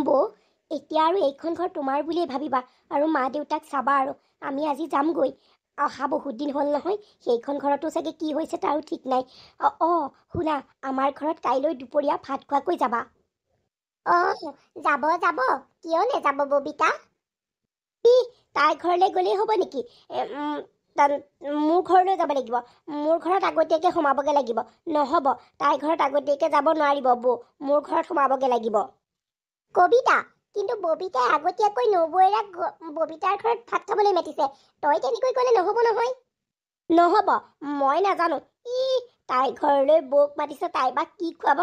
বৌ এতিয়া আৰু এইখন ঘৰ তোমাৰ বুলিয়ে ভাবিবা আৰু মা দেউতাক চাবা আৰু আমি আজি যামগৈ অহা বহুত দিন হ'ল নহয় সেইখন ঘৰতো চাগে কি হৈছে তাৰো ঠিক নাই শুনা আমাৰ ঘৰত কাইলৈ দুপৰীয়া ভাত খোৱাকৈ যাবা যাব যাব কিয় নেযাব ববিতা তাইৰ ঘৰলৈ গ'লেই হ'ব নেকি মোৰ ঘৰলৈ যাব লাগিব মোৰ ঘৰত আগতীয়াকৈ সোমাবগৈ লাগিব নহ'ব তাইৰ ঘৰত আগতীয়াকৈ যাব নোৱাৰিব বৌ মোৰ ঘৰত সোমাবগৈ লাগিব কবিতা কিন্তু ববিতাই আগতীয়াকৈ নবৌৱেৰাক ববিতাৰ ঘৰত ভাত খাবলৈ মাতিছে তই তেনেকৈ গ'লে নহ'ব নহয় নহ'ব মই নাজানো তাইৰ ঘৰলৈ বৌক মাতিছে তাই বা কি খুৱাব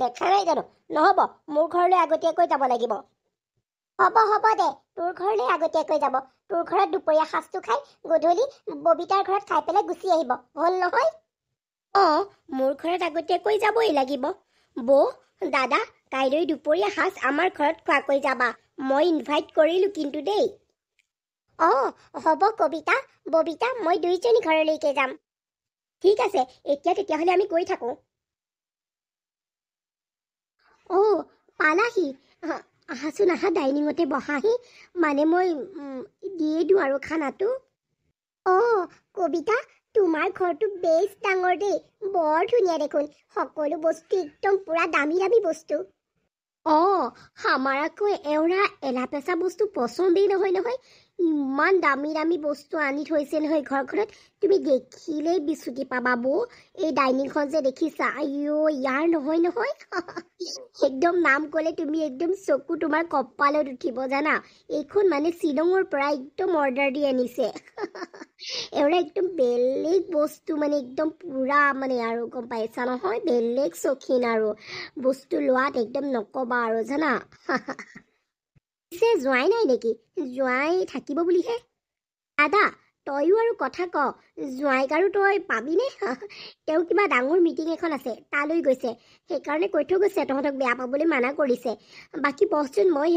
দেখা নাই জানো নহ'ব মোৰ ঘৰলৈ আগতীয়াকৈ যাব লাগিব হ'ব দে তোৰ ঘৰলৈ আগতীয়াকৈ যাব তোৰ ঘৰত দুপৰীয়া সাজটো খাই গধূলি ববিতাৰ ঘৰত খাই পেলাই গুচি আহিব হ'ল নহয় মোৰ ঘৰত আগতীয়াকৈ যাবই লাগিব বৌ দাদা কাইলৈ দুপৰীয়া সাজ আমাৰ ঘৰত খোৱাকৈ যাবা মই ইনভাইট কৰিলোঁ কিন্তু দেই হ'ব কবিতা ববিতা মই দুইজনী ঘৰলৈকে যাম ঠিক আছে এতিয়া তেতিয়াহ'লে আমি গৈ থাকোঁ পালাহি আহাচোন আহা ডাইনিঙতে বহাহি মানে মই দিয়ে দিওঁ আৰু খানাটো কবিতা তোমাৰ ঘৰটো বেছ ডাঙৰ দেই বৰ ধুনীয়া দেখোন সকলো বস্তু একদম পুৰা দামী দামী বস্তু আমাৰ আকৌ এওৰা এলা পেচা বস্তু পচন্দেই নহয় ইমান দামী দামী বস্তু আনি থৈছে নহয় ঘৰখনত তুমি দেখিলেই বিচুতি পাবা বৌ এই ডাইনিংখন যে দেখিছা আইঅ ইয়াৰ নহয় একদম নাম ক'লে তুমি একদম চকু তোমাৰ কপালত উঠিব জানা এইখন মানে শ্বিলঙৰ পৰা একদম অৰ্ডাৰ দি আনিছে এওৰা একদম বেলেগ বস্তু মানে একদম পুৰা মানে আৰু গম পাইছা নহয় বেলেগ চখিন আৰু বস্তু লোৱাত একদম নকবা আৰু জানা পিছে যোৱাই নাই নেকি জোঁৱাই থাকিব বুলিহে দাদা তয়ো আৰু কথা ক জোঁৱাইক আৰু তই পাবিনে তেওঁ কিবা ডাঙৰ মিটিং এখন আছে তালৈ গৈছে সেইকাৰণে কৈ থৈ গৈছে তহঁতক বেয়া পাবলৈ মানা কৰিছে বাকী বচোন মই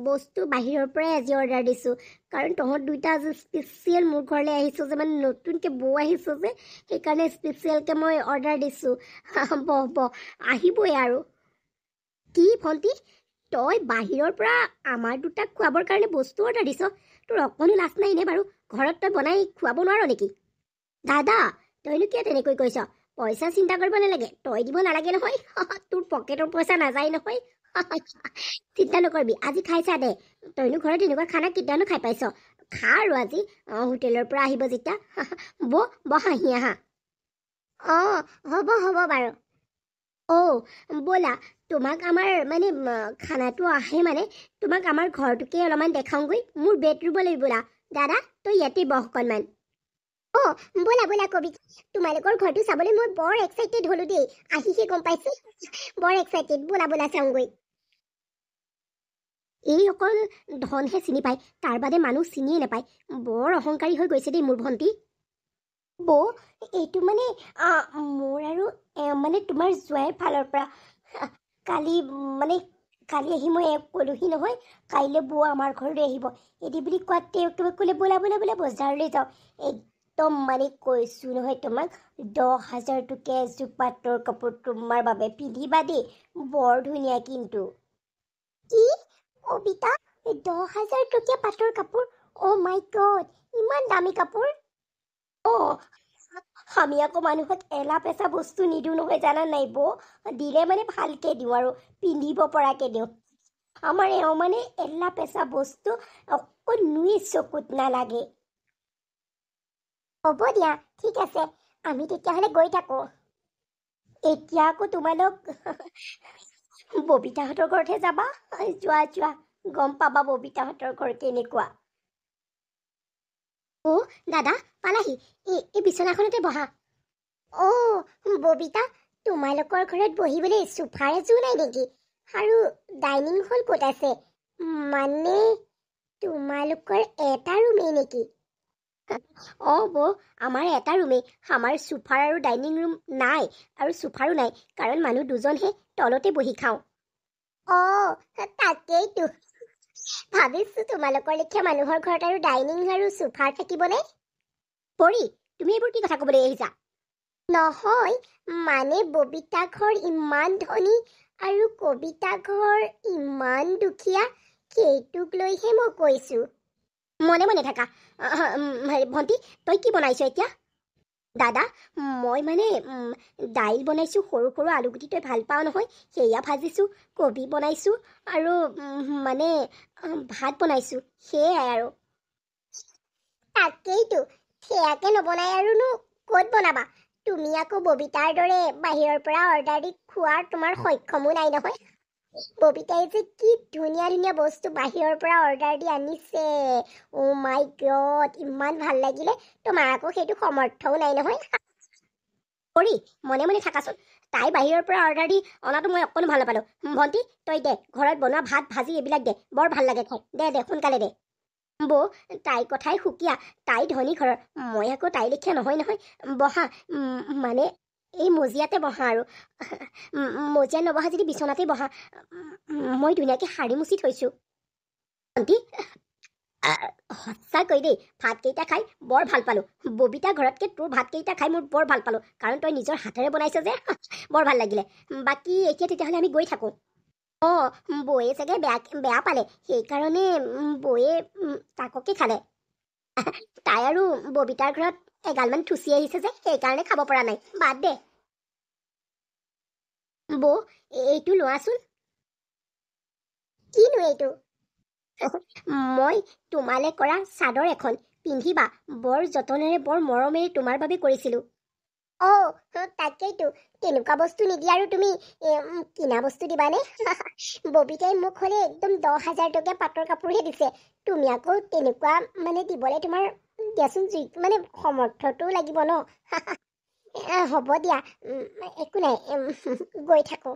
বস্তু বাহিৰৰ পৰাই আজি অৰ্ডাৰ দিছোঁ কাৰণ তহঁত দুইটা আজি স্পেচিয়েল মোৰ ঘৰলৈ আহিছোঁ যে মানে নতুনকৈ বৌ আহিছোঁ যে সেইকাৰণে স্পেচিয়েলকৈ মই অৰ্ডাৰ দিছোঁ বহ আহিবই আৰু কি ভণ্টি তই বাহিৰৰ পৰা আমাৰ দুটাক খুৱাবৰ কাৰণে বস্তু অৰ্ডাৰ দিছ তোৰ অকণো লাজ নাই নে বাৰু ঘৰত তই বনাই খুৱাব নোৱাৰ নেকি দাদা তইনো কিয় তেনেকৈ কৈছ পইচা চিন্তা কৰিব নালাগে তই দিব নালাগে নহয় তোৰ পকেটৰ পইচা নাযায় নহয় চিন্তা নকৰিবি আজি খাইছা দে তইনো ঘৰত এনেকুৱা খানা কেতিয়ানো খাই পাইছ খা আৰু আজি হোটেলৰ পৰা আহিব যেতিয়া বহাহি আহা হ'ব বাৰু ব'লা তোমাক আমাৰ মানে খানাটো আহে মানে তোমাক আমাৰ ঘৰটোকে অলপমান দেখাওঁগৈ মোৰ বেডৰুমলৈ ব'লা দাদা তই ইয়াতে বহ অকণমান ব'লা কবিতা তোমালোকৰ ঘৰটো চাবলৈ মই বৰ এক্সাইটেড হ'লো দেই আহিহে গম পাইছোঁ বৰ এক্সাইটেড ব'লা চাওঁগৈ এই অকল ধনহে চিনি পায় তাৰ বাদে মানুহ চিনিয়ে নাপায় বৰ অহংকাৰী হৈ গৈছে দেই মোৰ ভণ্টি বৌ এইটো মানে মোৰ আৰু মানে তোমাৰ জোঁৱাইৰ ফালৰ পৰা কালি আহি মই ক'লোহি নহয় কাইলৈ বৌ আমাৰ ঘৰলৈ আহিব এদি বুলি কোৱাত তেওঁ ক'লে ব'লা বজাৰলৈ যাওঁ একদম মানে কৈছোঁ নহয় তোমাক 10,000 টকীয়া এযোৰ পাটৰ কাপোৰ তোমাৰ বাবে পিন্ধিবা দেই বৰ ধুনীয়া কিন্তু কি কবিতা 10,000 টকীয়া পাটৰ কাপোৰ মাই গড ইমান দামী কাপোৰ আমি আকৌ মানুহক এলা পেচা বস্তু নিদিওঁ নহয় জানা নাই বৌ দিলে মানে ভালকৈ দিওঁ আৰু পিন্ধিব পৰাকৈ দিওঁ আমাৰ এওঁ মানে এলা পেচা বস্তু অকণোৱে চকুত নালাগে হ'ব দিয়া ঠিক আছে আমি তেতিয়াহ'লে গৈ থাকোঁ এতিয়া আকৌ তোমালোক ববিতাহঁতৰ ঘৰতহে যাবা যোৱা গম পাবা ববিতাহঁতৰ ঘৰ কেনেকুৱা দাদা পালাহি এই বিচনাখনতে বহা ববিতা তোমালোকৰ ঘৰত বহিবলৈ চোফাৰ এযোৰ নাই নেকি আৰু ডাইনিং হল ক'ত আছে মানে তোমালোকৰ এটা ৰুমেই নেকি বৌ আমাৰ এটা ৰুমেই আমাৰ চোফাৰ আৰু ডাইনিং ৰুম নাই আৰু চোফাৰো নাই কাৰণ মানুহ দুজনহে তলতে বহি খাওঁ তাকেইতো ভাবিছোঁ তোমালোকৰ লেখীয়া মানুহৰ ঘৰত আৰু ডাইনিং আৰু চোফাৰ থাকিবনে পৰি তুমি এইবোৰ কি কথা ক'বলৈ আহিছা নহয় মানে ববিতা ঘৰ ইমান ধনী আৰু কবিতা ঘৰ ইমান দুখীয়া সেইটোক লৈহে মই কৈছোঁ। মনে মনে থাকা। ভণ্টি তই কি বনাইছ এতিয়া? দাদা মই মানে দাইল বনাইছোঁ, সৰু সৰু আলুগুটি তই ভাল পাওঁ নহয়, সেয়া ভাজিছোঁ, কবি বনাইছোঁ আৰু মানে ভাত বনাইছোঁ, সেয়াই আৰু। তাকেইতো, সেয়াকে নবনাই আৰুনো ক'ত বনাবা? তুমি আকৌ ববিতাৰ দৰে বাহিৰৰ পৰা অৰ্ডাৰ দি খোৱাৰ তোমাৰ সক্ষমো নাই নহয়। ববিতাই যে কি ধুনীয়া ধুনীয়া বস্তু বাহিৰৰ পৰা অৰ্ডাৰ দি আনিছে। অ' মাই গড, ইমান ভাল লাগিলে। তোমাৰ আকৌ সেইটো সমৰ্থও নাই নহয়। কৰি মনে মনে থাকাচোন। তাই বাহিৰৰ পৰা অৰ্ডাৰ দি অনাটো মই অকণো ভাল নাপালোঁ। ভণ্টি তই দে, ঘৰত বনোৱা ভাত ভাজি এইবিলাক দে, বৰ ভাল লাগে খাই। দে সোনকালে দে। বৌ তাইৰ কথাই সুকীয়া, তাই ধনী ঘৰৰ, মই আকৌ তাই লেখীয়া নহয় নহয়। বহা, মানে এই মজিয়াতে বহা আৰু। মজিয়াত নবহা যদি বিচনাতে বহা। মই ধুনীয়াকৈ শাৰী মুচি থৈছোঁ। ভণ্টি সঁচাকৈ দেই, ভাতকেইটা খাই বৰ ভাল পালোঁ। ববিতা ঘৰতকৈ তোৰ ভাতকেইটা খাই মোৰ বৰ ভাল পালোঁ, কাৰণ তই নিজৰ হাতেৰে বনাইছ যে। বৰ ভাল লাগিলে। বাকী এতিয়া তেতিয়াহ'লে আমি গৈ থাকোঁ। অঁ বৌয়ে চাগে বেয়া পালে, সেইকাৰণে বৌয়ে তাককে খালে। তাই আৰু ববিতাৰ ঘৰত এগালমান থুচি আহিছে যে, সেইকাৰণে খাব পৰা নাই। বাদ দে। বৌ এইটো লোৱাচোন। কিনো এইটো? মই তোমালে কৰা চাদৰ এখন, পিন্ধিবা। বৰ যতনেৰে বৰ মৰমেৰে তোমাৰ বাবে কৰিছিলোঁ। অঁ তাকেইতো, তেনেকুৱা বস্তু নিদি আৰু তুমি কিনা বস্তু দিবানে? ববিতাই মোক হ'লে একদম 10,000 টকীয়া পাটৰ কাপোৰহে দিছে। তুমি আকৌ তেনেকুৱা মানে দিবলৈ তোমাৰ দিয়াচোন মানে সমৰ্থটো লাগিব ন। হ'ব দিয়া, একো নাই, গৈ থাকোঁ।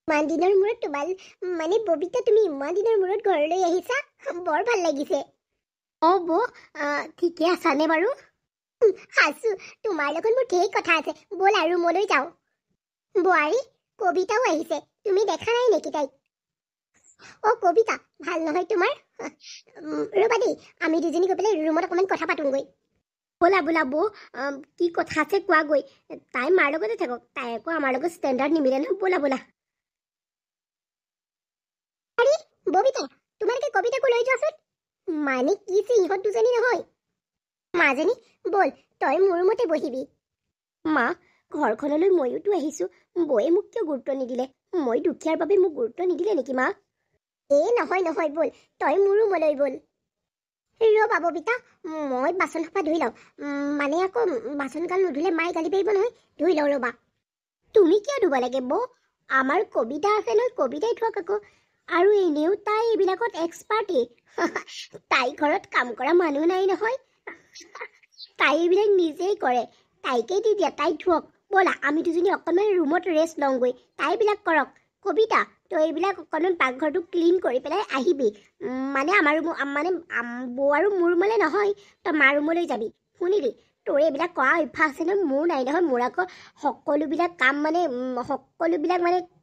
ইমান দিনৰ মূৰত মানে ববিতা তুমি ইমান দিনৰ মূৰত ঘৰলৈ আহিছা, বৰ ভাল লাগিছে। অঁ বৌ ঠিকে আছানে বাৰু? আছো, তোমাৰ লগত মোৰ ঢেৰ কথা আছে, ব'লা ৰুমলৈ যাওঁ। বোৱাৰী কবিতাও আহিছে, তুমি দেখা নাই নেকি তাইক? অ' কবিতা ভাল নহয় তোমাৰ? ৰ'বা দেই, আমি দুজনী গৈ পেলাই ৰুমত অকণমান কথা পাতোঁগৈ। ব'লা ব'লা বৌ, কি কথা আছে কোৱাগৈ। তাই মাৰ লগতে থাকক, তাই আকৌ আমাৰ লগত ষ্টেণ্ডাৰ্ড নিমিলে নহয়। ব'লা ব'লা। আৰে ববিতা, তোমালোকে কবিতাকো লৈ যোৱাচোন। মানে কি যে ইহঁত দুজনী নহয়। মাজনী ব'ল, তই মোৰ ৰুমতে বহিবি। মা ঘৰখনলৈ ময়োতো আহিছোঁ, বৌয়ে মোক কিয় গুৰুত্ব নিদিলে? মই দুখীয়াৰ বাবে মোক গুৰুত্ব নিদিলে নেকি মা? নহয় নহয়, ব'ল তই মোৰ ৰুমলৈ ব'ল। ৰ'বা ববিতা, মই বাচন সোপা ধুই লওঁ। মানে আকৌ বাচনগাল নুধুলে মায়ে গালি পাৰিব নহয়। ধুই লওঁ ৰ'বা। তুমি কিয় ধুব লাগে বৌ? আমাৰ কবিতা আছে নহয়, কবিতাই ধোৱক আকৌ। আৰু এনেও তাই এইবিলাকত এক্সপাৰ্টেই। তাই ঘৰত কাম কৰা মানুহ নাই নহয়। তাই এইবিলাক নিজেই কৰে। তাইকে দি দিয়া, তাইক ধুৱক। ব'লা আমি দুজনী অকণমান ৰুমত ৰেষ্ট লওঁগৈ, তাই এইবিলাক কৰক। কবিতা তই এইবিলাক অকণমান পাকঘৰটো ক্লিন কৰি পেলাই আহিবি। মানে আমাৰ ৰুম মানে বৌ আৰু মোৰ ৰুমলৈ নহয়, তই মাৰ ৰুমলৈ যাবি, শুনিলি? তোৰ এইবিলাক কৰা অভ্যাস আছে নহয়, মোৰ নাই নহয়। মোৰ আকৌ সকলোবিলাক কাম মানে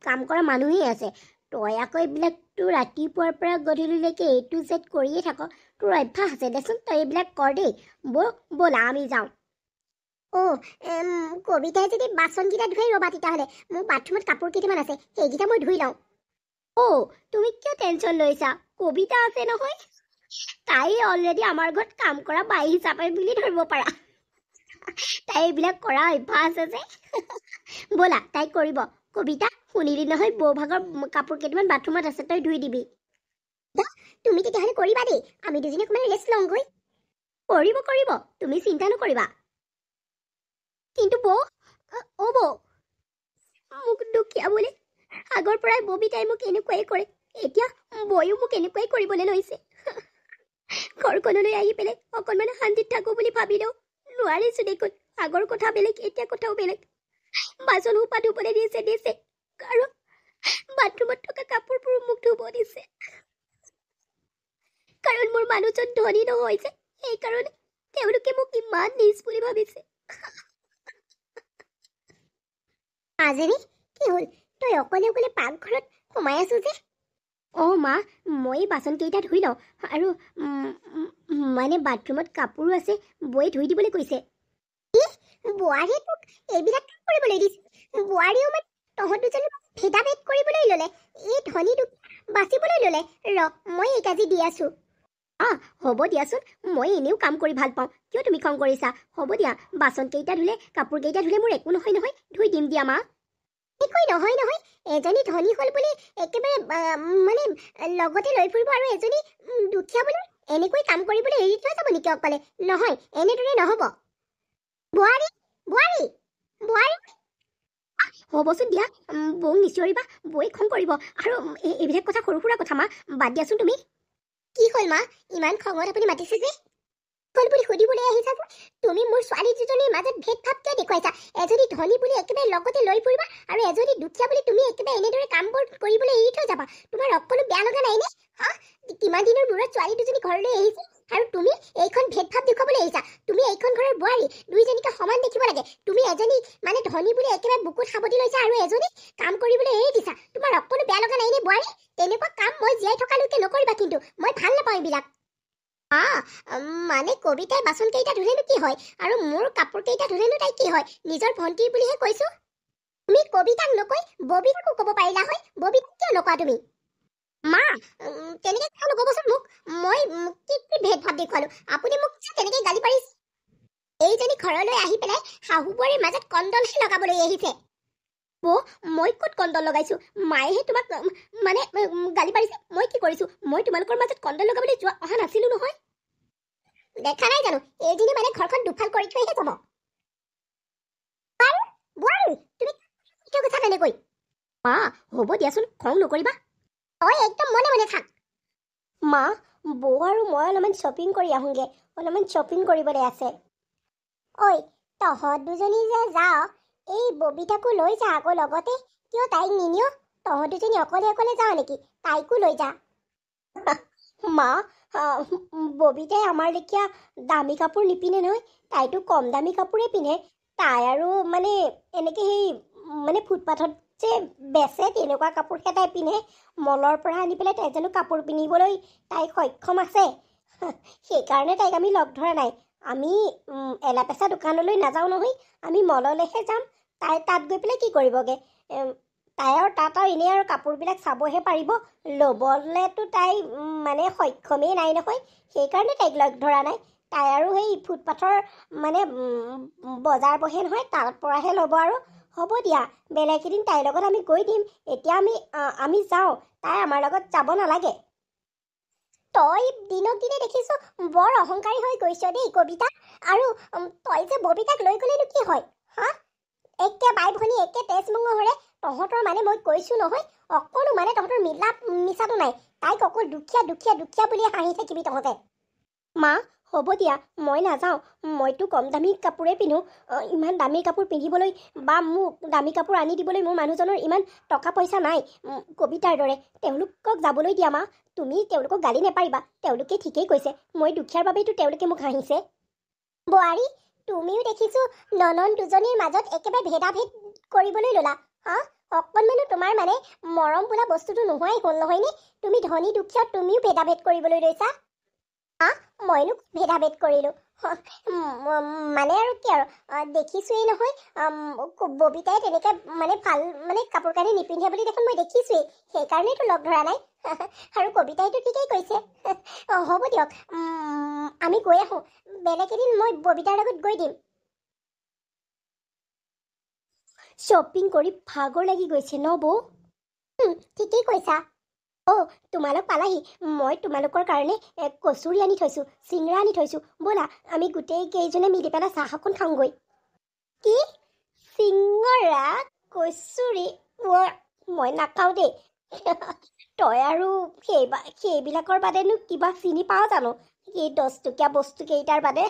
কাম কৰা মানুহেই আছে। তই আকৌ এইবিলাক তোৰ ৰাতিপুৱাৰ পৰা গধূলিলৈকে A to Z কৰিয়ে থাক। তোৰ অভ্যাস আছে দেচোন, তই এইবিলাক কৰ দেই। ব'লা আমি যাওঁ। অঁ কবিতাই যদি বাচনকেইটা ধুই ৰ'বা, তেতিয়াহ'লে মোৰ বাথৰুমত কাপোৰ কেইটামান আছে, সেইকেইটা মই ধুই লওঁ। অঁ তুমি কিয় টেনশ্যন লৈছা? কবিতা আছে নহয়, তাই অলৰেডি আমাৰ ঘৰত কাম কৰা বাই হিচাপে বুলি ধৰিব পাৰা। তাই এইবিলাক কৰা অভ্যাস আছে যে। ব'লা তাই কৰিব। কবিতা শুনিলি নহয়, বৌ ভাগৰ কাপোৰ কেইটামান বাথৰুমত আছে, তই ধুই দিবি। তুমি তেতিয়াহ'লে কৰিবা দেই, আমি দুজনী অকণমান ৰেষ্ট লওঁগৈ। কৰিব, তুমি চিন্তা নকৰিবা। কিন্তু বৌ, বৌ মোক দুখীয়া বুলি আগৰ পৰাই ববিতাই মোক এনেকুৱাই কৰে। এতিয়া বৌও মোক এনেকুৱাই কৰিবলৈ লৈছে। ঘৰখনলৈ আহি পেলাই অকণমান শান্তিত থাকোঁ বুলি ভাবিলেও নোৱাৰিছোঁ দেখোন। আগৰ কথা বেলেগ, এতিয়া কথাও বেলেগ। বাচন সোপা ধুবলৈ দিছে আৰু বাথৰুমত থকা কাপোৰবোৰ মোক ধুব দিছে। কাৰণ মোৰ মানুহজন ধনী নহয় যে, সেইকাৰণে তেওঁলোকে মোক ইমান নিজ বুলি ভাবিছে। মাজনী কি হ'ল? তই অকলে অকলে পাকঘৰত সোমাই আছো যে? অঁ মা, মই বাচনকেইটা ধুই লওঁ আৰু মানে বাথৰুমত কাপোৰো আছে, বৌয়ে ধুই দিবলৈ কৈছে। বোৱাৰীয়ে তোক এইবিলাক কাম কৰিবলৈ দিছে? বোৱাৰীও মানে তহঁত দুজনে ভেদাভেদ কৰিবলৈ ল'লে। এই ধনী বাচিবলৈ ল'লে। মই এই কাজি দি আছো। হ'ব দিয়াচোন, মই এনেও কাম কৰি ভাল পাওঁ। কিয় তুমি খং কৰিছা? হ'ব দিয়া, বাচনকেইটা ধুলে কাপোৰকেইটা ধুলে মোৰ একো নহয় নহয়, ধুই দিম দিয়া মা। একোই নহয় নহয়, এজনী ধনী হ'ল বুলি একেবাৰে মানে লগতে লৈ ফুৰিব আৰু এজনী দুখীয়া বুলি এনেকৈ কাম কৰিবলৈ এৰি থৈ যাব নেকি অকলে? নহয়, এনেদৰে নহ'ব। বোৱাৰী বোৱাৰী বোৱাৰী হ'বচোন দিয়া, বৌক নিচিঞৰিবা, বৌয়ে খং কৰিব। আৰু এইবিলাক কথা সৰু সুৰা কথা মা, বাদ দিয়াচোন তুমি। কি হ'ল মা, ইমান খঙত আপুনি মাতিছে যে? হ'ল বুলি সুধিবলৈ আহিছা যে? তুমি মোৰ ছোৱালী দুজনীৰ মাজত ভেদভাৱ কিয় দেখুৱাইছা? এজনী ধনী বুলি একেবাৰে লগতে লৈ ফুৰিবা আৰু এজনী দুখীয়া বুলি তুমি একেবাৰে এনেদৰে কামবোৰ কৰিবলৈ এৰি থৈ যাবা। তোমাৰ অকলো বেয়া লগা নাইনে? কিমান দিনৰ মূৰত ছোৱালী দুজনী ঘৰলৈ আহিছে আৰু তুমি এইখন ভেদভাৱ দেখুৱাবলৈ আহিছা? তুমি এইখন ঘৰৰ বোৱাৰী, দুইজনীকে সমান দেখিব লাগে। তুমি এজনী মানে ধনী বুলি একেবাৰে বুকুত সাৱটি লৈছা আৰু এজনী কাম কৰিবলৈ এৰি দিছা। তোমাৰ অকলো বেয়া লগা নাইনে বোৱাৰী? তেনেকুৱা কাম মই জীয়াই থকালৈকে নকৰিবা কিন্তু, মই ভাল নাপাওঁ এইবিলাক। মানে কবিতাই বাচন কেইটা ধুলেনো কি হয় আৰু মোৰ কাপোৰ কেইটা ধুলেনো তাই কি হয়? নিজৰ ভণ্টিৰ বুলিহে কৈছো। তুমি কবিতাক নকৈ ববিতাকো ক'ব পাৰিলা হয়। ববিতাক কিয় নকোৱা তুমি? মা, তেনেকে কথা নক'বচোন মোক। মই কি ভেদভাৱ দেখুৱালো? আপুনি মোক তেনেকে গালি পাৰিছে? এইজনী ঘৰলৈ আহি পেলাই শাহু বোৱাৰীৰ মাজত কণ্ডলহে লগাবলৈ আহিছে। মই ক'ত কণ্ডল লগাইছো? মায়েহে তোমাক মানে গালি পাৰিছে। মই কি কৰিছো? মই তোমালোকৰ মাজত কণ্ডল লগাবলৈ অহা নাছিলো নহয়। দেখা নাই জানো, এইজনী মানে ঘৰখন দুফাল কৰি থৈহে যাব। তুমি কথা তেনেকৈ মা, হ'ব দিয়াচোন, খং নকৰিবা। তই একদম মনে মনে থাক। মা, বৌ আৰু মই অলপমান শ্বপিং কৰি আহোঁগে। অলপমান শ্বপিং কৰিবলৈ আছে। ঐ, তহঁত দুজনী যে যাও, এই ববিতাকো লৈ যা আকৌ লগতে। কিয় তাইক নিনিয়? তহঁত দুজনী অকলে অকলে যাও নেকি? তাইকো লৈ যা। মা, ববিতাই আমাৰ লেখীয়া দামী কাপোৰ নিপিন্ধে নহয়। তাইতো কম দামী কাপোৰে পিন্ধে। তাই আৰু মানে এনেকে সেই মানে ফুটপাথত যে বেচে তেনেকুৱা কাপোৰহে তাই পিন্ধে। মলৰ পৰা আনি পেলাই তাই জানো কাপোৰ পিন্ধিবলৈ তাই সক্ষম আছে? সেইকাৰণে তাইক আমি লগ ধৰা নাই। আমি এলাপেচা দোকানলৈ নাযাওঁ নহয়, আমি মললৈহে যাম। তাই তাত গৈ পেলাই কি কৰিবগে? তাই আৰু তাত আৰু এনেই আৰু কাপোৰবিলাক চাবহে পাৰিব, ল'বলেতো তাই মানে সক্ষমেই নাই নহয়। সেইকাৰণে তাইক লগ ধৰা নাই। তাই আৰু সেই ফুটপাথৰ মানে বজাৰ বহে নহয়, তাৰ পৰাহে ল'ব আৰু। হ'ব দিয়া, বেলেগ এদিন তাইৰ লগত আমি গৈ দিম। এতিয়া আমি যাওঁ, তাই আমাৰ লগত যাব নালাগে। তই দিনক দিনে দেখিছো বৰ অহংকাৰী হৈ গৈছ দেই কবিতা। আৰু তই যে ববিতাক লৈ গ'লেনো কি হয়? একে বাই ভনী একে তেজ মঙহৰে। তহঁতৰ মানে মই কৈছো নহয়, অকণো মানে তহঁতৰ মিছাটো নাই। তাইক অকল দুখীয়া দুখীয়া দুখীয়া বুলিয়ে হাঁহি থাকিবি তহঁতে। মা, হ'ব দিয়া, মই নাযাওঁ। মইতো কম দামী কাপোৰে পিন্ধো। ইমান দামী কাপোৰ পিন্ধিবলৈ বা মোক দামী কাপোৰ আনি দিবলৈ মোৰ মানুহজনৰ ইমান টকা পইচা নাই কবিতাৰ দৰে। তেওঁলোকক যাবলৈ দিয়া মা। তুমি তেওঁলোকক গালি নেপাৰিবা। তেওঁলোকে ঠিকেই কৈছে। মই দুখীয়াৰ বাবেইতো তেওঁলোকে মোক হাঁহিছে। বোৱাৰী, তুমিও দেখিছো ননন দুজনীৰ মাজত একেবাৰে ভেদাভেদ কৰিবলৈ ল'লা। অকণমানো তোমাৰ মানে মৰম বোলা বস্তুটো নোহোৱাই হ'ল নহয়নে? তুমি ধনী দুখীয়া তুমিও ভেদাভেদ কৰিবলৈ লৈছা। মইনো ভেদাভেদ কৰিলো? মানে আৰু কি আৰু, দেখিছোৱেই নহয় ববিতাই তেনেকে মানে ভাল মানে কাপোৰ কানি নিপিন্ধে বুলি দেখোন মই দেখিছোৱেই। সেইকাৰণেইতো লগ ধৰা নাই। আৰু কবিতাইতো ঠিকেই কৈছে। হ'ব দিয়ক, আমি গৈ আহোঁ। বেলেগ এদিন মই ববিতাৰ লগত গৈ দিম। শ্বপিং কৰি ভাগৰ লাগি গৈছে ন বৌ? ঠিকেই কৈছা। তোমালোক পালাহি। মই তোমালোকৰ কাৰণে কচুৰি আনি থৈছো, চিংৰা আনি থৈছো। ব'লা, আমি গোটেই কেইজনে মিলি পেলাই চাহ অকণ খাওঁগৈ। কি? চিঙৰা কচুৰি? মই নাখাওঁ দেই। তই আৰু সেইবিলাকৰ বাদেনো কিবা চিনি পাওঁ জানো? এই 10 টকীয়া বস্তু কেইটাৰ বাদে।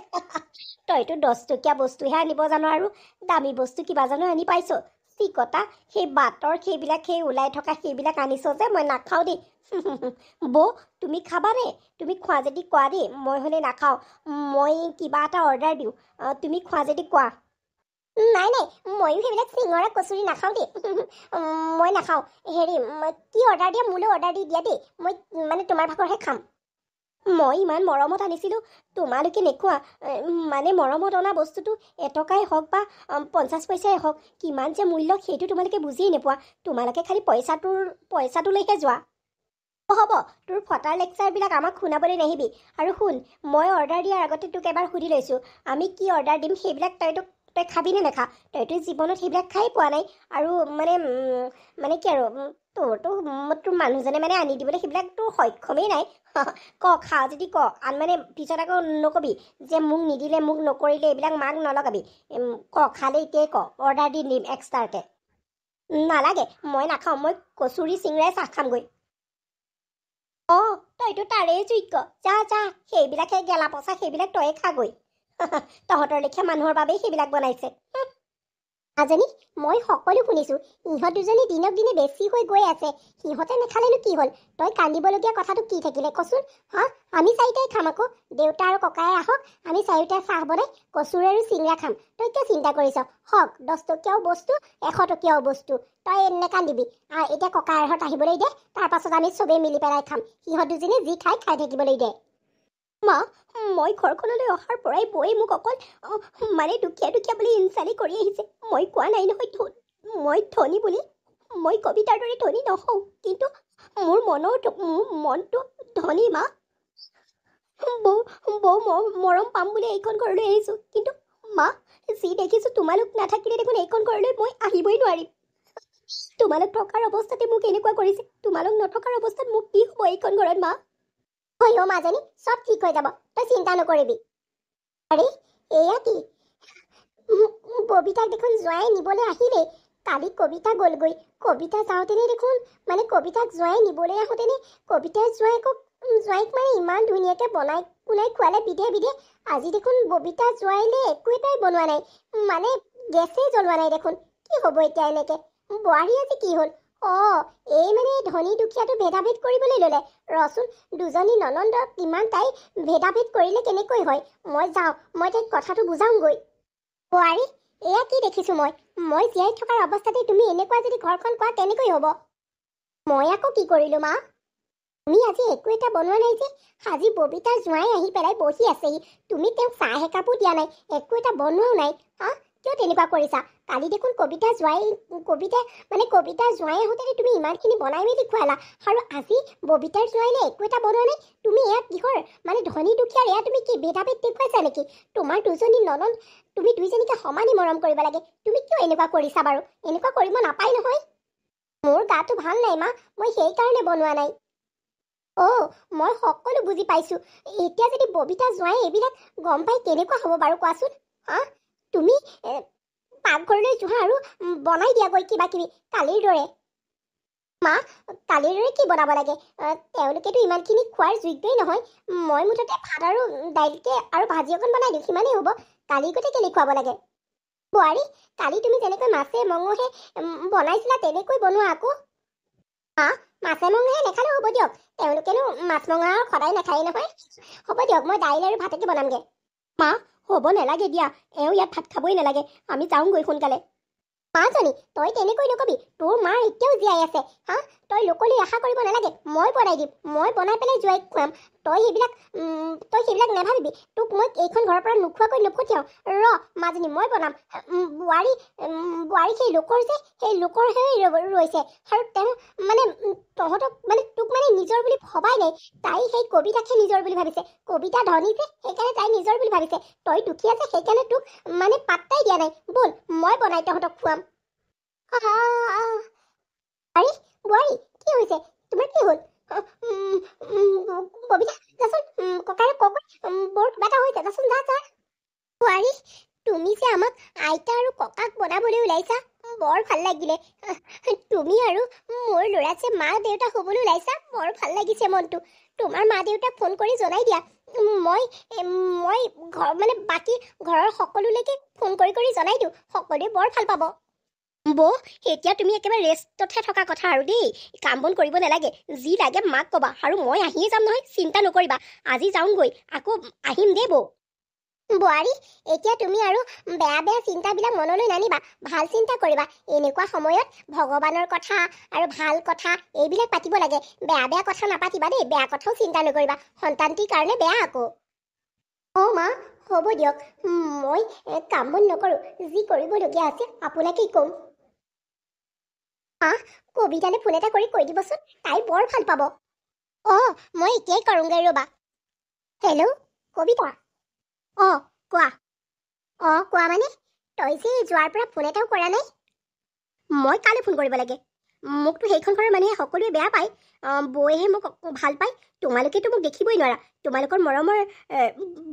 তইতো 10 টকীয়া বস্তুহে আনিব জানো, আৰু দামী বস্তু কিবা জানো আনি পাইছ? চিকতা সেই বাটৰ সেইবিলাক সেই ওলাই থকা সেইবিলাক আনিছ যে, মই নাখাওঁ দেই। বৌ, তুমি খাবানে? তুমি খোৱা যদি কোৱা দেই, মই হ'লে নাখাওঁ। মই কিবা এটা অৰ্ডাৰ দিওঁ, তুমি খোৱা যদি কোৱা। নাই নাই, ময়ো সেইবিলাক চিঙৰা কচুৰি নাখাওঁ দেই। মই নাখাওঁ। হেৰি, কি অৰ্ডাৰ দিয়া? মোলৈ অৰ্ডাৰ দি দিয়া দেই। মই মানে তোমাৰ ভাগৰহে খাম। মই ইমান মৰমত আনিছিলোঁ, তোমালোকে নোখোৱা। মানে মৰমত অনা বস্তুটো এটকাই হওক বা 50 পইচাই হওক, কিমান যে মূল্য সেইটো তোমালোকে বুজিয়ে নোপোৱা। তোমালোকে খালি পইচাটোলৈহে যোৱা। হ'ব, তোৰ ফটাৰ লেকচাৰবিলাক আমাক শুনাবলৈ নাহিবি। আৰু শুন, মই অৰ্ডাৰ দিয়াৰ আগতে তোক এবাৰ সুধি লৈছোঁ, আমি কি অৰ্ডাৰ দিম সেইবিলাক তই খাবিনে নাখা? তইতো জীৱনত সেইবিলাক খাই পোৱা নাই। আৰু মানে কি আৰু তোৰ মানুহজনে মানে আনি দিবলৈ সেইবিলাক তোৰ সক্ষমেই নাই। ক, খা যদি ক, মানে পিছত আকৌ নকবি যে মোক নিদিলে, মোক নকৰিলে, এইবিলাক মাক নলগাবি। ক, খালে এতিয়াই ক, অৰ্ডাৰ দি দিম এক্সট্ৰাকৈ। নালাগে, মই নাখাওঁ। মই কচুৰি চিংৰাই চাহ খামগৈ। তইতো তাৰেই যোগ্য। যা যা, সেইবিলাকহে গেলা পচা, সেইবিলাক তয়ে খাগৈ। তহঁতৰ লেখীয়া মানুহৰ বাবেই সেইবিলাক বনাইছে। মাজনী, মই সকলো শুনিছোঁ। ইহঁত দুজনী দিনক দিনে বেছি হৈ গৈ আছে। সিহঁতে নাখালেনো কি হ'ল? তই কান্দিবলগীয়া কথাটো কি থাকিলে কচোন? আমি চাৰিটাই খাম আকৌ। দেউতা আৰু ককাই আহক, আমি চাৰিটাই চাহ বনাই কচুৰি আৰু চিংৰা খাম। তই কিয় চিন্তা কৰিছ? হওক, 10 টকীয়াও বস্তু, 100 টকীয়াও বস্তু। তই নেকান্দিবি। এতিয়া ককাইহঁত আহিবলৈ দে, তাৰপাছত আমি চবেই মিলি পেলাই খাম। সিহঁত দুজনী যি খাই থাকিবলৈ দে। মা, মই ঘৰখনলৈ অহাৰ পৰাই বৌয়ে মোক অকল মানে দুখীয়া দুখীয়া বুলি ইনচালি কৰি আহিছে। মই কোৱা নাই নহয় মই ধনী বুলি। মই কবিতাৰ দৰে ধনী নহওঁ, কিন্তু মোৰ মনটো ধনী। মা, বৌ মৰম পাম বুলি এইখন ঘৰলৈ আহিছোঁ, কিন্তু মা, যি দেখিছোঁ তোমালোক নাথাকিলে দেখোন এইখন ঘৰলৈ মই আহিবই নোৱাৰিম। তোমালোক থকাৰ অৱস্থাতে মোক এনেকুৱা কৰিছে, তোমালোক নথকাৰ অৱস্থাত মোক কি হ'ব এইখন ঘৰত? মা, হয় মাজনী, চব ঠিক হৈ যাব, তই চিন্তা নকৰিবি। আৰে, এয়া কি? কবিতাক দেখোন জোঁৱাই নিবলৈ আহিলেই। কালি কবিতা গ'লগৈ। কবিতা যাওঁতেনে দেখোন কবিতাক জোঁৱাই নিবলৈ আহোঁতেনে কবিতাৰ জোঁৱাইক মানে ইমান ধুনীয়াকৈ বনাই কোনাই খোৱালে বিধে বিধে। আজি দেখোন ববিতা জোঁৱাইলে একো এটাই বনোৱা নাই, মানে গেছেই জ্বলোৱা নাই দেখোন। কি হ'ব এতিয়া এনেকৈ? বোৱাৰী আজি কি হ'ল? এই মানে ধনী দুখীয়াটো ভেদাভেদ কৰিবলৈ ল'লে। ৰচোন, দুজনী ননন্দক কিমান তাই ভেদাভেদ কৰিলে কেনেকৈ হয়? মই যাওঁ, মই তাইক কথাটো বুজাওঁগৈ। বোৱাৰী, এয়া কি দেখিছোঁ মই জীয়াই থকাৰ অৱস্থাতে তুমি এনেকুৱা যদি ঘৰখন কোৱা কেনেকৈ হ'ব? মই আকৌ কি কৰিলোঁ মা? তুমি আজি একো এটা বনোৱা নাই যে? আজি ববিতাৰ জোঁৱাই আহি পেলাই বহি আছেহি, তুমি তেওঁক চাহ একাপো দিয়া নাই, একো এটা বনোৱাও নাই। কিয় তেনেকুৱা কৰিছা? কালি দেখোন কবিতাৰ জোঁৱাই আহোঁতে তুমি ইমানখিনি বনাই মেলি খুৱালা, আৰু আজি ববিতাৰ জোঁৱাইলে একো এটা বনোৱা নাই। তুমি এয়া কিহৰ মানে ধনী দুখীয়াৰ এয়া তুমি কি ভেদাভেদ দেখুৱাইছা নেকি? তোমাৰ দুজনী ননন্দ, তুমি দুইজনীকে সমানে মৰম কৰিব লাগে। তুমি কিয় এনেকুৱা কৰিছা বাৰু? এনেকুৱা কৰিব নাপায় নহয়। মোৰ গাটো ভাল নাই মা, মই সেইকাৰণে বনোৱা নাই। মই সকলো বুজি পাইছোঁ। এতিয়া যদি ববিতা জোঁৱাই এইবিলাক গম পাই কেনেকুৱা হ'ব বাৰু কোৱাচোন? তুমি পাকঘৰলৈ যোৱা আৰু বনাই দিয়াগৈ কিবা কিবি কালিৰ দৰে। মা, কালিৰ দৰে কি বনাব লাগে? তেওঁলোকেতো ইমানখিনি খোৱাৰ যোগ্যই নহয়। মই মুঠতে ভাত আৰু দাইলকে আৰু ভাজি অকণ বনাই দিওঁ, সিমানেই হ'ব। কালি গোটেই কেলে খুৱাব লাগে? বোৱাৰী, কালি তুমি যেনেকৈ মাছে মঙহে বনাইছিলা তেনেকৈ বনোৱা আকৌ। মাছে মঙহে নেখালেও হ'ব দিয়ক, তেওঁলোকেনো মাছ মঙহ সদায় নাখায়েই নহয়। হ'ব দিয়ক, মই দাইল আৰু ভাতকে বনামগৈ। মা, হ'ব নালাগে দিয়া, এওঁ ইয়াত ভাত খাবই নালাগে, আমি যাওঁগৈ সোনকালে। মাজনী, তই তেনেকৈ নকবি, তোৰ মাৰ এতিয়াও জীয়াই আছে। তই লোকলৈ আশা কৰিব নালাগে, মই বনাই দিম, মই বনাই পেলাই জোঁৱাইক খুৱাম। তই সেইবিলাক নাভাবিবি। তোক মই এইখন ঘৰৰ পৰা নোখোৱাকৈ নপঠিয়াওঁ। মাজনী, মই বনাম। বোৱাৰী সেই লোকৰ ৰৈছে, আৰু তেওঁ মানে তহঁতক তোক নিজৰ বুলি ভবাই নাই। তাই সেই কবিতাকহে নিজৰ বুলি ভাবিছে। কবিতা ধনী যে, সেইকাৰণে তাই নিজৰ বুলি ভাবিছে। তই দুখীয়া যে, সেইকাৰণে তোক পাত্তাই দিয়া নাই। ব'ল, মই বনাই তহঁতক খুৱাম। আৰে বোৱাৰী, কি হৈছে? তোমাৰ কি হ'ল? ববিতা, যাচোন ককাইক কগৈ, বৰ কিবা এটা হৈছে, যাচোন যা। বোৱাৰী, তুমি যে আমাক আইতা আৰু ককাক বনাবলৈ ওলাইছা, বৰ ভাল লাগিলে। তুমি আৰু মোৰ ল'ৰা যে মা দেউতা হ'বলৈ ওলাইছা, বৰ ভাল লাগিছে মনটো। তোমাৰ মা দেউতাক ফোন কৰি জনাই দিয়া। মই বাকী ঘৰৰ সকলোলৈকে ফোন কৰি জনাই দিওঁ, সকলোৱে বৰ ভাল পাব। বৌ, এতিয়া তুমি একেবাৰে ৰেষ্টতহে থকা কথা আৰু দেই। কাম বন কৰিব নালাগে, যি লাগে মাক ক'বা, আৰু মই আহিয়ে যাম নহয়, চিন্তা নকৰিবা। আজি যাওঁগৈ, আকৌ আহিম দেই বৌ। বোৱাৰী, এতিয়া তুমি আৰু বেয়া বেয়া চিন্তাবিলাক মনলৈ নানিবা, ভাল চিন্তা কৰিবা। এনেকুৱা সময়ত ভগৱানৰ কথা আৰু ভাল কথা এইবিলাক পাতিব লাগে। বেয়া বেয়া কথা নাপাতিবা দেই, বেয়া কথাও চিন্তা নকৰিবা, সন্তানটিৰ কাৰণে বেয়া আকৌ। মা, হ'ব দিয়ক, মই কাম বন নকৰোঁ, যি কৰিবলগীয়া আছে আপোনাকেই ক'ম। কবিতালৈ ফোন এটা কৰি কৈ দিবচোন, তাই বৰ ভাল পাব। মই এতিয়াই কৰোঁগৈ ৰ'বা। হেল্ল', কবিতা। কোৱা। কোৱা মানে, তই যে যোৱাৰ পৰা ফোন এটাও কৰা নাই। মই কালৈ ফোন কৰিব লাগে? মোকতো সেইখন ঘৰৰ মানুহে সকলোৱে বেয়া পায়, বৌয়েহে মোক ভাল পায়। তোমালোকেতো মোক দেখিবই নোৱাৰা। তোমালোকৰ মৰমৰ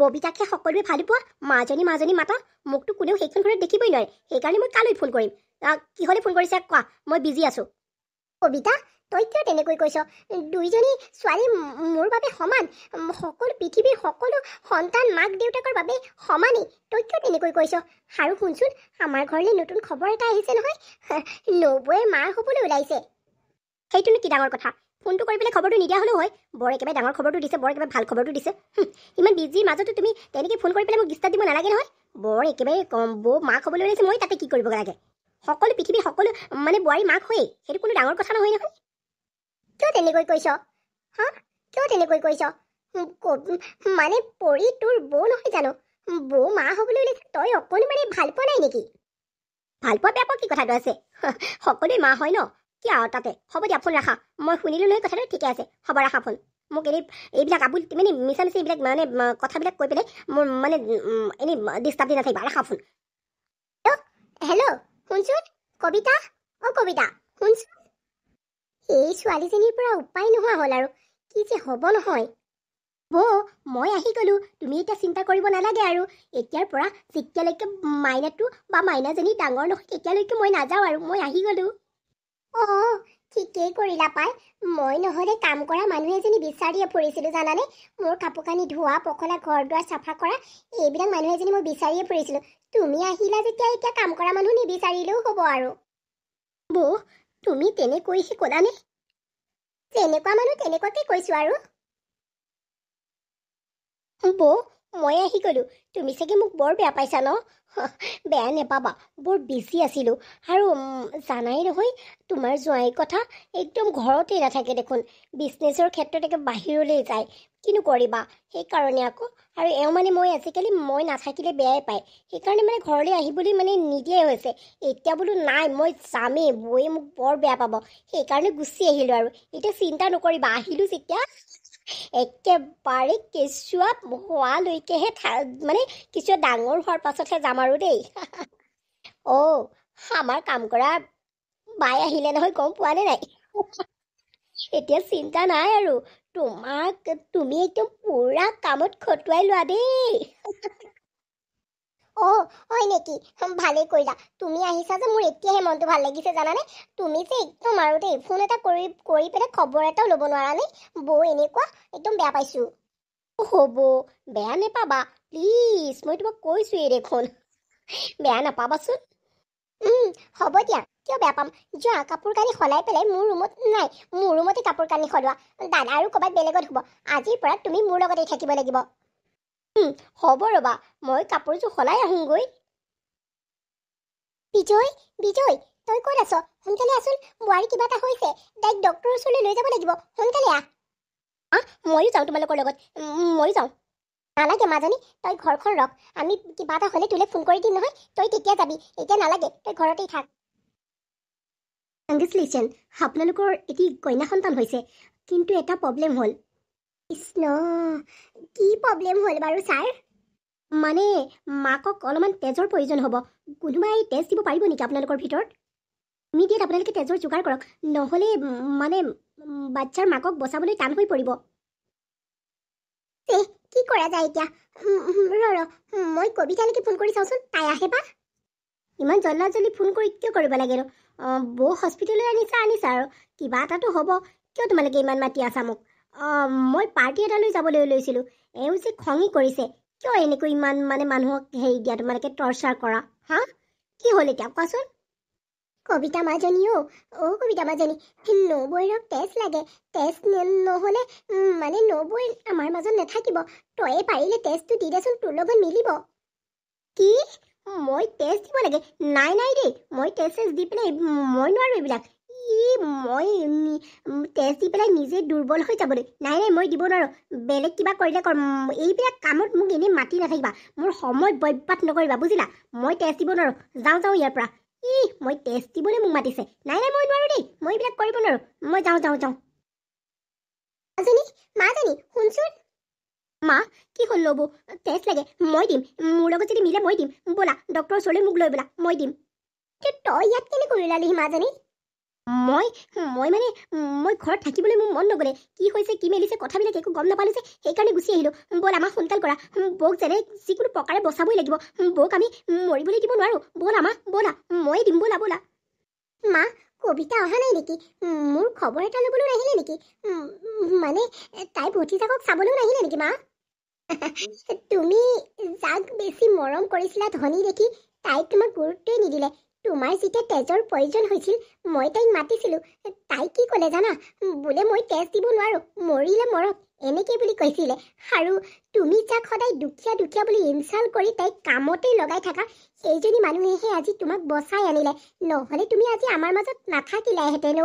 ববিতাকে সকলোৱে ভাল পোৱা, মাজনী মাতা, মোকতো কোনেও সেইখন ঘৰত দেখিবই নোৱাৰে। সেইকাৰণে মই কালৈ ফোন কৰিম? কিহলৈ ফোন কৰিছা কোৱা, মই বিজি আছোঁ। কবিতা, তই কিয় তেনেকৈ কৈছ? দুইজনী ছোৱালী মোৰ বাবে সমান, সকলো পৃথিৱীৰ সকলো সন্তান মাক দেউতাকৰ বাবে সমানেই। তই কিয় তেনেকৈ কৈছ? আৰু শুনচোন, আমাৰ ঘৰলৈ নতুন খবৰ এটা আহিছে নহয়, নবৌৱে মাৰ হ'বলৈ ওলাইছে। সেইটোনো কি ডাঙৰ কথা? ফোনটো কৰি পেলাই খবৰটো নিদিয়া হ'লেও হয়। বৰ একেবাৰে ডাঙৰ খবৰটো দিছে, বৰ একেবাৰে ভাল খবৰটো দিছে। ইমান বিজিৰ মাজতো তুমি তেনেকৈ ফোন কৰি পেলাই মোক ডিষ্টাৰ্ব দিব নালাগে নহয়। বৰ একেবাৰে বৌ মাক হ'বলৈ ওলাইছে, মই তাতে কি কৰিব লাগে? সকলো পৃথিৱীৰ সকলো বোৱাৰী মাক হয়েই, সেইটো কোনো ডাঙৰ কথা নহয় নহয়। কিয় তেনেকৈ কৈছ? কিয় তেনেকৈ কৈছ? মানে পৰি তোৰ বৌ নহয় জানো? বৌ মা হ'বলৈ ওলাইছে, তই অকণো ভাল পোৱা নাই নেকি? ভাল পোৱা বেয়া পোৱা কি কথাটো আছে? সকলোৱে মা হয় ন, কি আৰু তাতে। হ'ব দিয়া, ফোন ৰাখা। মই শুনিলোঁ নহয় কথাটো, ঠিকে আছে, হ'ব ৰাখা ফোন। মোক এইবিলাক আবুল মিছা মিছি এইবিলাক কথাবিলাক কৈ পেলাই মোৰ এনেই ডিষ্টাৰ্ব দি নাথাকিবা, ৰাখা ফোন। হেল্ল', শুনচোন কবিতা, কবিতা, শুনচোন। এই ছোৱালীজনীৰ পৰা উপায় নোহোৱা হ'ল আৰু, কি যে হ'ব নহয়। মই আহি গ'লো, তুমি এতিয়া চিন্তা কৰিব নালাগে আৰু। এতিয়াৰ পৰা যেতিয়ালৈকে মাইনাটো বা মাইনাজনী ডাঙৰ নহয় তেতিয়ালৈকে মই নাযাওঁ আৰু, মই আহি গ'লো। ঠিকেই কৰিলা পাই। মই নহ'লে কাম কৰা মানুহ এজনী বিচাৰিয়ে ফুৰিছিলোঁ জানানে। মোৰ কাপোৰ কানি ধোৱা পখলা, ঘৰ দুৱাৰ চাফা কৰা, এইবিলাক মানুহ এজনী মই বিচাৰিয়ে ফুৰিছিলোঁ। তুমি আহিলা যেতিয়া এতিয়া কাম কৰা মানুহ নিবিচাৰিলেও হ'ব আৰু। বৌ, তুমি তেনেকৈহে ক'লানে? যেনেকুৱা মানুহ তেনেকুৱাকে কৈছোঁ আৰু। বৌ, মই আহি গ'লো। তুমি চাগে মোক বৰ বেয়া পাইছা ন? বেয়া নেপাবা, বৰ বিজি আছিলোঁ। আৰু জানাই নহয়, তোমাৰ জোঁৱাইৰ কথা একদম ঘৰতেই নাথাকে দেখোন। বিজনেছৰ ক্ষেত্ৰত একে বাহিৰলৈ যায়। কিনো কৰিবা, সেইকাৰণে আকৌ। আৰু এওঁ মই আজিকালি মই নাথাকিলে বেয়াই পায়। সেইকাৰণে ঘৰলৈ আহিবলৈ নিদিয়াই হৈছে। এতিয়া বোলো নাই, মই যামেই, বৌয়ে মোক বৰ বেয়া পাব। সেইকাৰণে গুচি আহিলোঁ আৰু। এতিয়া চিন্তা নকৰিবা, আহিলোঁ যেতিয়া একেবাৰে কেঁচুৱা হোৱালৈকেহে কেঁচুৱা ডাঙৰ হোৱাৰ পাছতহে যাম আৰু দেই। আমাৰ কাম কৰা বাই আহিলে নহয়, গম পোৱা নে নাই? এতিয়া চিন্তা নাই আৰু, তুমি একদম পুৰা কামত খটুৱাই লোৱা দেই। হয় নেকি? ভালেই কৰিলা। তুমি আহিছা যে মোৰ এতিয়াহে মনটো ভাল লাগিছে জানানে। তুমি যে একদম আৰু দেই, ফোন এটা কৰি পেলাই খবৰ এটাও ল'ব নোৱাৰা নে? বৌ এনেকুৱা, একদম বেয়া পাইছোঁ। হ'ব, বেয়া নেপাবা প্লিজ, মই তোমাক কৈছোঁৱেই দেখোন। বেয়া নাপাবাচোন। হ'ব দিয়া, কিয় বেয়া পাম? যোৱা, কাপোৰ কানি সলাই পেলাই মোৰ ৰুমতে কাপোৰ কানি সলোৱা। দাদা আৰু ক'ৰবাত বেলেগত হ'ব। আজিৰ পৰা তুমি মোৰ লগতেই থাকিব লাগিব। হ'ব ৰ'বা, মই কাপোৰযোৰ সলাই আহোঁগৈ। বিজয়, তই ক'ত আছ? সোনকালে আছোন, বোৱাৰী কিবা এটা হৈছে। তাইক ডক্টৰৰ ওচৰলৈ লৈ যাব লাগিব, সোনকালে আহ। ময়ো যাওঁ তোমালোকৰ লগত, ময়ো যাওঁ। নালাগে মাজনী, তই ঘৰখন ৰখ। আমি কিবা এটা হ'লে তোলৈ ফোন কৰি দিম নহয়, তই তেতিয়া যাবি। এতিয়া নালাগে, তই ঘৰতেই থাক। কংগ্ৰেচুলেশ্যন, আপোনালোকৰ এটি কন্যা সন্তান হৈছে। কিন্তু এটা প্ৰব্লেম হ'ল। কৃষ্ণ, কি প্ৰব্লেম হ'ল বাৰু ছাৰ? মাকক অলপমান তেজৰ প্ৰয়োজন হ'ব। কোনোবাই তেজ দিব পাৰিব নেকি আপোনালোকৰ ভিতৰত? ইমিডিয়েট আপোনালোকে তেজৰ যোগাৰ কৰক, নহ'লে বাচ্ছাৰ মাকক বচাবলৈ টান হৈ পৰিব। কি কৰা যায় এতিয়া? মই কবিতালৈকে ফোন কৰি চাওঁচোন, তাই আহে বা। ইমান জল্দি ফোন কৰি কিয় কৰিব লাগে? বৌ হস্পিটেললৈ আনিছা আৰু কিবা এটাতো হ'ব। কিয় তোমালোকে ইমান মাতি আছা মোক? মই পাৰ্টি এটালৈ যাবলৈ লৈছিলোঁ। এওঁ যে খঙি কৰিছে। কিয় এনেকৈ ইমান মানুহক হেৰি দিয়া, তোমালোকে টৰ্চাৰ কৰা? কি হ'ল এতিয়া কোৱাচোন? কবিতা মাজনী কবিতা মাজনী নবৈৰক তেজ লাগে। তেজ নহ'লে মানে নবৈ আমাৰ মাজত নাথাকিব। তয়ে পাৰিলে তেজটো দি দেচোন, তোৰ লগত মিলিব। কি? মই তেজ দিব লাগে? নাই নাই দেই, মই তেজ দি পেলাই মই নোৱাৰো এইবিলাক। মই তেজ দি পেলাই নিজে দুৰ্বল হৈ যাব দেই। নাই নাই, মই দিব নোৱাৰো। বেলেগ কিবা কৰিলে কৰ। এইবিলাক কামত মোক এনেই মাতি নাথাকিবা। মোৰ সময় বৰবাদ নকৰিবা, বুজিলা? মই তেজ দিব নোৱাৰো। যাওঁ ইয়াৰ পৰা। মই তেজ দিবলৈ মোক মাতিছে। নাই নাই, মই নোৱাৰো দেই। মই এইবিলাক কৰিব নোৱাৰো। মই যাওঁ। মাজনী শুনচোন। মা, কি হ'ল ল'ব? তেজ লাগে, মই দিম। মোৰ লগত যদি মিলে মই দিম। ব'লা ডক্টৰৰ ওচৰলৈ মোক লৈ ব'লা, মই দিম। তই ইয়াত কেনেকৈ ওলালিহি মাজনী? মই ঘৰত থাকিবলৈ মোৰ মন নগ'লে। কি হৈছে কি মেলিছে কথাবিলাক একো গম নাপালো যে, সেইকাৰণে গুচি আহিলো। ব'লা মা, সোনকাল কৰা। বৌক যেনে যিকোনো প্ৰকাৰে বচাবই লাগিব। বৌক আমি মৰিবলৈ দিব নোৱাৰো। ব'লা মা, ব'লা, মই দিম। ব'লা। মা, কবিতা অহা নাই নেকি? মোৰ খবৰ এটা ল'বলৈ নাহিলে নেকি? মানে তাই ভতিজাকক চাবলৈও নাহিলে নেকি মা? তুমি যাক বেছি মৰম কৰিছিলা ধনী দেখি, তাই তোমাক গুৰুত্বই নিদিলে। তোমাৰ যেতিয়া তেজৰ প্ৰয়োজন হৈছিল, মই তাইক মাতিছিলো। তাই কি ক'লে জানা? বোলে মই তেজ দিব নোৱাৰো, মৰিলে মৰক, এনেকে বুলি কৈছিলে। আৰু তুমি যাক সদায় দুখীয়া বুলি ইনচাল্ট কৰি তাইক কামতেই লগাই থাকা, সেইজনী মানুহেহে আজি তোমাক বচাই আনিলে। নহ'লে তুমি আজি আমাৰ মাজত নাথাকিলাহেঁতেন।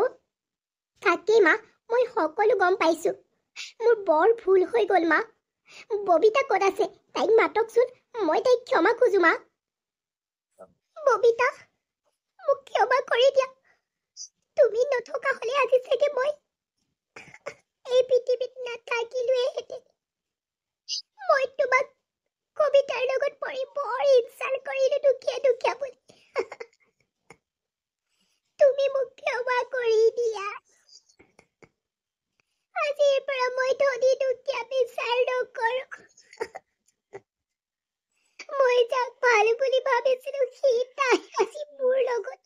তাকেই মা, মই সকলো গম পাইছো। মোৰ বৰ ভুল হৈ গ'ল মা। ববিতা ক'ত আছে? তাইক মাতকচোন, মই তাইক ক্ষমা খোজো মা। ববিতা, মোক ক্ষমা কৰি দিয়া। তুমি নথকা হ'লে আজি চাগে মই এই পৃথিৱীত নাথাকিলোৱেহেঁতেন। মই তোমাক কবিতাৰ লগত পৰি বৰ ইনচাল্ট কৰিলো, দুখীয়া বুলি। তুমি মোক ক্ষমা কৰি দিয়া। আজিৰ পৰা মই ধনী দুখীয়া বিচাৰ নকৰো। মই যাক ভাল বুলি ভাবিছিলো, সি তাই আজি মোৰ লগত।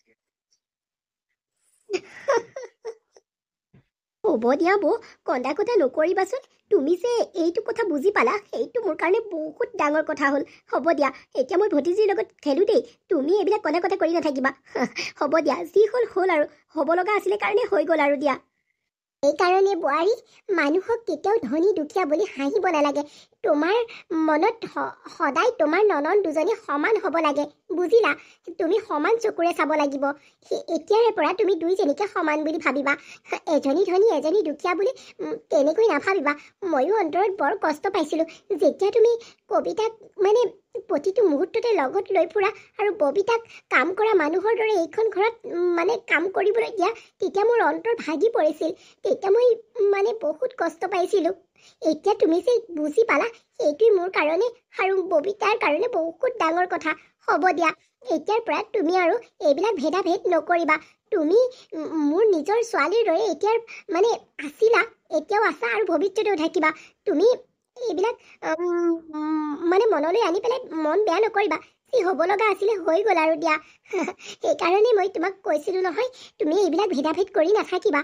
হ'ব দিয়া বৌ, কন্দা কটা নকৰিবাচোন। তুমি যে এইটো কথা বুজি পালা, সেইটো মোৰ কাৰণে বহুত ডাঙৰ কথা হ'ল। হ'ব দিয়া, এতিয়া মই ভতিজীৰ লগত খেলো দেই। তুমি এইবিলাক কন্দা কটা কৰি নাথাকিবা। হ'ব দিয়া, যি হ'ল আৰু। হ'ব লগা আছিলে কাৰণে হৈ গ'ল আৰু দিয়া। এইকাৰণে বোৱাৰী, মানুহক কেতিয়াও ধনী দুখীয়া বুলি হাঁহিব নালাগে। তোমাৰ মনত সদায় তোমাৰ ননন দুজনী সমান হ'ব লাগে, বুজিলা? তুমি সমান চকুৰে চাব লাগিব। এতিয়াৰে পৰা তুমি দুইজনীকে সমান বুলি ভাবিবা। এজনী ধনী এজনী দুখীয়া বুলি তেনেকৈ নাভাবিবা। ময়ো অন্তৰত বৰ কষ্ট পাইছিলোঁ যেতিয়া তুমি কবিতাক মানে প্ৰতিটো মুহূৰ্ততে লগত লৈ ফুৰা আৰু ববিতাক কাম কৰা মানুহৰ দৰে এইখন ঘৰত মানে কাম কৰিবলৈ দিয়া, তেতিয়া মোৰ অন্তৰ ভাগি পৰিছিল। তেতিয়া মই মানে বহুত কষ্ট পাইছিলোঁ। এতিয়া তুমি যে বুজি পালা, সেইটোৱে মোৰ কাৰণে আৰু ববিতাৰ কাৰণে বহুত ডাঙৰ কথা। হ'ব দিয়া, এতিয়াৰ পৰা তুমি আৰু এইবিলাক ভেদাভেদ নকৰিবা। তুমি মোৰ নিজৰ ছোৱালীৰ দৰে এতিয়াৰ মানে আছিলা, এতিয়াও আছা আৰু ভৱিষ্যতেও থাকিবা। তুমি এইবিলাক মানে মনলৈ আনি পেলাই মন বেয়া নকৰিবা। যি হ'ব লগা আছিলে হৈ গ'ল আৰু দিয়া। সেইকাৰণে মই তোমাক কৈছিলোঁ নহয়, তুমি এইবিলাক ভেদাভেদ কৰি নাথাকিবা।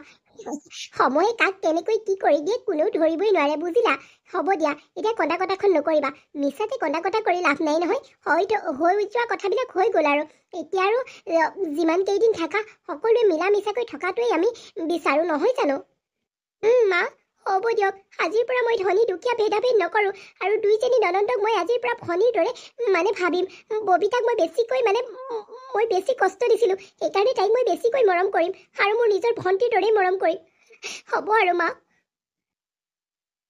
সময়ে কাক কেনেকৈ কি কৰি দিয়ে কোনেও ধৰিবই নোৱাৰে, বুজিলা? হ'ব দিয়া, এতিয়া কন্দা কটাখন নকৰিবা। মিছাতে কন্দা কটা কৰি লাভ নাই নহয়। হয়তো হৈ যোৱা কথাবিলাক হৈ গ'ল আৰু। এতিয়া আৰু যিমান কেইদিন থাকা, সকলোৱে মিলা মিছাকৈ থকাটোৱেই আমি বিচাৰোঁ, নহয় জানো? মা, হ'ব দিয়ক। আজিৰ পৰা মই ধনী দুখীয়া ভেদাভেদ নকৰোঁ আৰু দুইজনী ননন্দক মই আজিৰ পৰা ভনীৰ দৰে মানে ভাবিম। ববিতাক মই বেছি কষ্ট দিছিলোঁ, সেইকাৰণে তাইক মই বেছিকৈ মৰম কৰিম আৰু মোৰ নিজৰ ভণ্টিৰ দৰেই মৰম কৰিম। হ'ব আৰু মা।